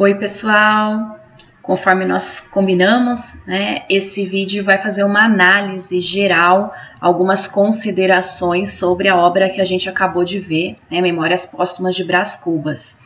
Oi pessoal, conforme nós combinamos, né, esse vídeo vai fazer uma análise geral, algumas considerações sobre a obra que a gente acabou de ver, né, Memórias Póstumas de Brás Cubas.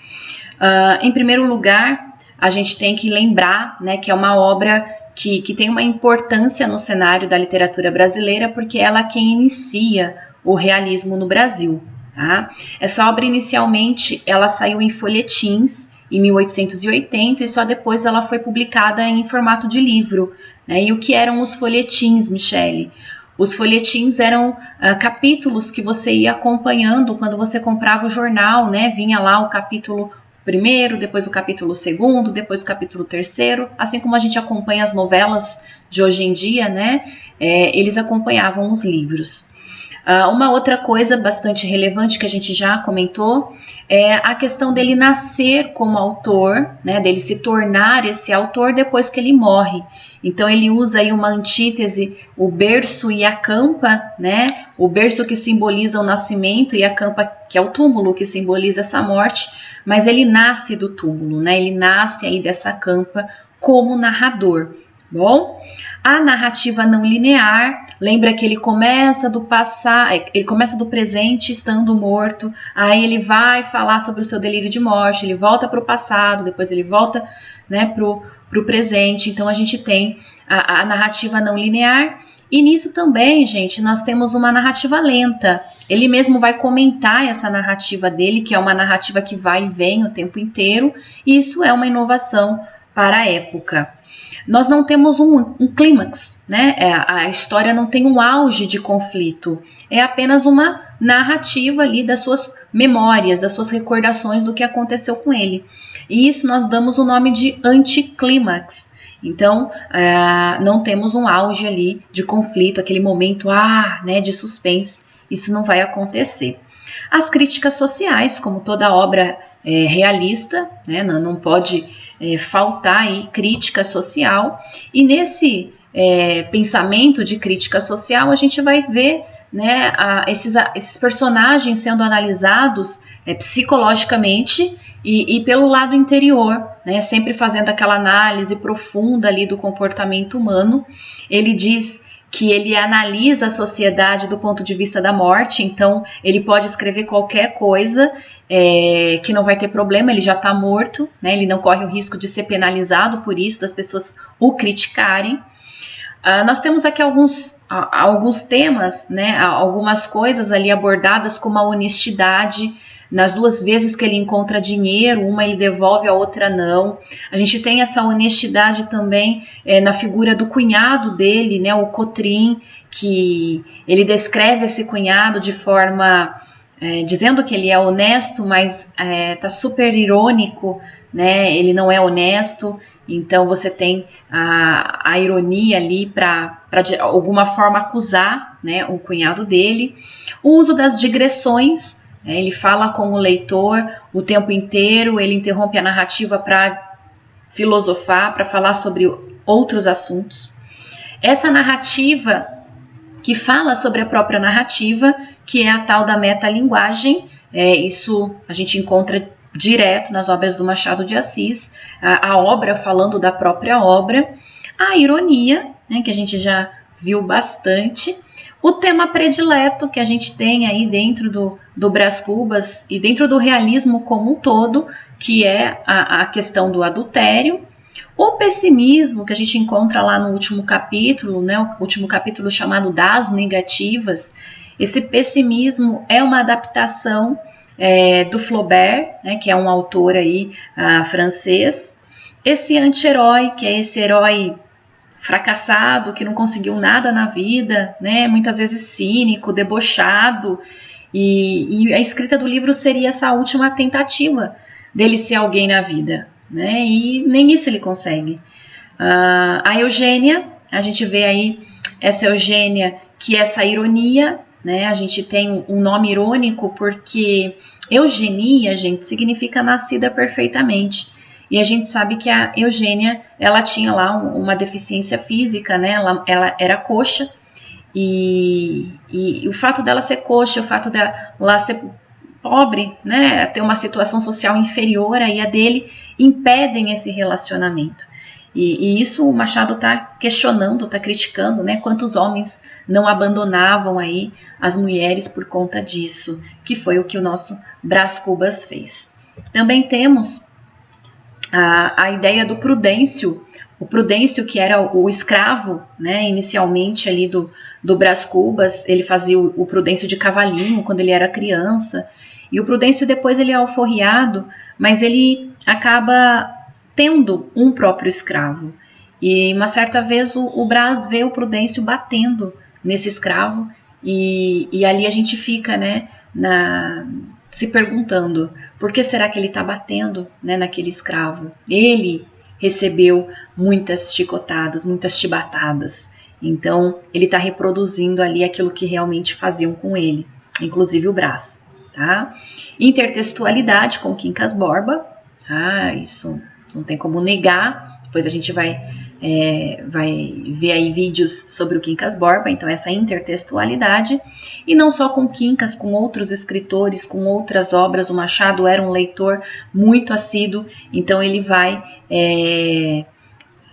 Em primeiro lugar, a gente tem que lembrar, né, que é uma obra que tem uma importância no cenário da literatura brasileira, porque ela é quem inicia o realismo no Brasil. Tá? Essa obra inicialmente ela saiu em folhetins em 1880 e só depois ela foi publicada em formato de livro. Né? E o que eram os folhetins, Michele? Os folhetins eram capítulos que você ia acompanhando quando você comprava o jornal, né? Vinha lá o capítulo primeiro, depois o capítulo segundo, depois o capítulo terceiro, assim como a gente acompanha as novelas de hoje em dia, né? Eles acompanhavam os livros. Uma outra coisa bastante relevante que a gente já comentou é a questão dele nascer como autor, né, dele se tornar esse autor depois que ele morre. Então ele usa aí uma antítese, o berço e a campa, né, o berço que simboliza o nascimento e a campa que é o túmulo que simboliza essa morte, mas ele nasce do túmulo, né, ele nasce aí dessa campa como narrador. Bom, a narrativa não linear, lembra que ele começa do presente estando morto, aí ele vai falar sobre o seu delírio de morte, ele volta para o passado, depois ele volta, né, para o presente. Então a gente tem a narrativa não linear, e nisso também, gente, nós temos uma narrativa lenta. Ele mesmo vai comentar essa narrativa dele, que é uma narrativa que vai e vem o tempo inteiro, e isso é uma inovação para a época. Nós não temos um clímax, né? A história não tem um auge de conflito, é apenas uma narrativa ali das suas memórias, das suas recordações do que aconteceu com ele. E isso nós damos o nome de anticlímax. Então, não temos um auge ali de conflito, aquele momento né, de suspense, isso não vai acontecer. As críticas sociais, como toda obra realista, né, não pode faltar aí crítica social, e nesse pensamento de crítica social a gente vai ver, né, esses personagens sendo analisados psicologicamente e pelo lado interior, né, sempre fazendo aquela análise profunda ali do comportamento humano. Ele diz que ele analisa a sociedade do ponto de vista da morte, então ele pode escrever qualquer coisa que não vai ter problema, ele já está morto, né? Ele não corre o risco de ser penalizado por isso, das pessoas o criticarem. Nós temos aqui alguns temas, né? Algumas coisas ali abordadas, como a honestidade. Nas duas vezes que ele encontra dinheiro, uma ele devolve, a outra não. A gente tem essa honestidade também na figura do cunhado dele, né, o Cotrim, que ele descreve esse cunhado de forma dizendo que ele é honesto, mas tá super irônico, né? Ele não é honesto, então você tem a ironia ali para de alguma forma acusar, né, o cunhado dele. O uso das digressões. Ele fala com o leitor o tempo inteiro, ele interrompe a narrativa para filosofar, para falar sobre outros assuntos. Essa narrativa que fala sobre a própria narrativa, que é a tal da metalinguagem, isso a gente encontra direto nas obras do Machado de Assis, a obra falando da própria obra, a ironia, né, que a gente já viu bastante, o tema predileto que a gente tem aí dentro do Brás Cubas e dentro do realismo como um todo, que é a questão do adultério, o pessimismo que a gente encontra lá no último capítulo, né, o último capítulo chamado Das Negativas. Esse pessimismo é uma adaptação do Flaubert, né, que é um autor aí francês. Esse anti-herói, que é esse herói fracassado, que não conseguiu nada na vida, né? Muitas vezes cínico, debochado, e a escrita do livro seria essa última tentativa dele ser alguém na vida, né? E nem isso ele consegue. A Eugênia, a gente vê aí essa Eugênia, que é essa ironia, né? A gente tem um nome irônico porque eugenia, gente, significa nascida perfeitamente. E a gente sabe que a Eugênia, ela tinha lá uma deficiência física, né? Ela era coxa, e o fato dela ser coxa, o fato dela ser pobre, né, tem uma situação social inferior aí a dele, impedem esse relacionamento. E isso o Machado está questionando, está criticando, né? Quantos homens não abandonavam aí as mulheres por conta disso, que foi o que o nosso Brás Cubas fez. Também temos a ideia do Prudêncio, o Prudêncio, que era o escravo, né, inicialmente ali do Brás Cubas. Ele fazia o Prudêncio de cavalinho quando ele era criança, e o Prudêncio depois ele é alforriado, mas ele acaba tendo um próprio escravo. E uma certa vez o Brás vê o Prudêncio batendo nesse escravo, e ali a gente fica, né, se perguntando por que será que ele está batendo, né, naquele escravo. Ele recebeu muitas chicotadas, muitas chibatadas, então ele está reproduzindo ali aquilo que realmente faziam com ele, inclusive o Brás. Tá? Intertextualidade com Quincas Borba, isso não tem como negar. Depois a gente vai ver aí vídeos sobre o Quincas Borba, então essa intertextualidade, e não só com Quincas, com outros escritores, com outras obras. O Machado era um leitor muito assíduo, então ele vai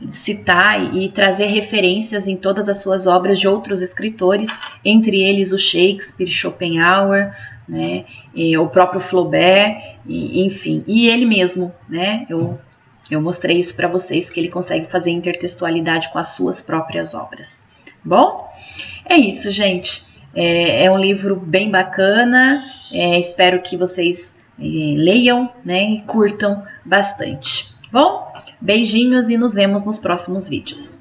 citar e trazer referências em todas as suas obras de outros escritores, entre eles o Shakespeare, Schopenhauer, né, o próprio Flaubert, enfim, e ele mesmo, né, eu mostrei isso para vocês, que ele consegue fazer intertextualidade com as suas próprias obras. Bom, é isso, gente. É um livro bem bacana, espero que vocês leiam, né, e curtam bastante. Bom, beijinhos e nos vemos nos próximos vídeos.